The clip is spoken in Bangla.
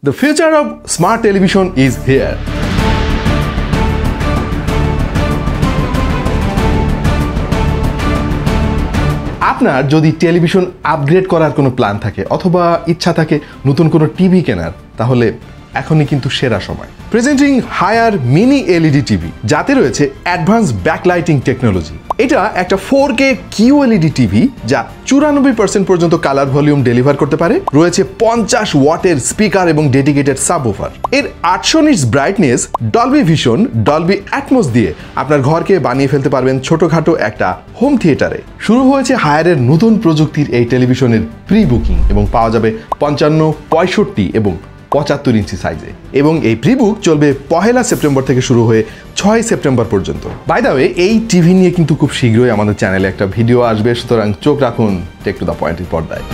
The future of smart television is here. আপনার যদি টেলিভিশন আপগ্রেড করার কোনো প্ল্যান থাকে অথবা ইচ্ছা থাকে নতুন কোনো টিভি কেনার, তাহলে এখনই কিন্তু সেরা সময়। Presenting Haier mini LED TV, যাতে রয়েছে অ্যাডভান্স ব্যাকলাইটিং টেকনোলজি। এটা একটা 4K QLED টিভি যা 94% পর্যন্ত কালার ভলিউম ডেলিভার করতে পারে। রয়েছে 50 ওয়াটের স্পিকার এবং ডেডিকেটেড সাবওুফার। এর 800 nits brightness, Dolby vision, Dolby atoms দিয়ে আপনার ঘরকে বানিয়ে ফেলতে পারবেন ছোটখাটো একটা হোম থিয়েটারে। শুরু হয়েছে হায়ারের নতুন প্রযুক্তির এই টেলিভিশনের প্রি বুকিং এবং পাওয়া যাবে 55, 65 এবং 75 ইঞ্চি সাইজে, এবং এই প্রি বুক চলবে 1 সেপ্টেম্বর থেকে শুরু হয়ে 6 সেপ্টেম্বর পর্যন্ত। বাই দ্য ওয়ে, এই টিভি নিয়ে কিন্তু খুব শীঘ্রই আমাদের চ্যানেলে একটা ভিডিও আসবে, সুতরাং চোখ রাখুন টেক টু দ্য পয়েন্টের পর্দায়।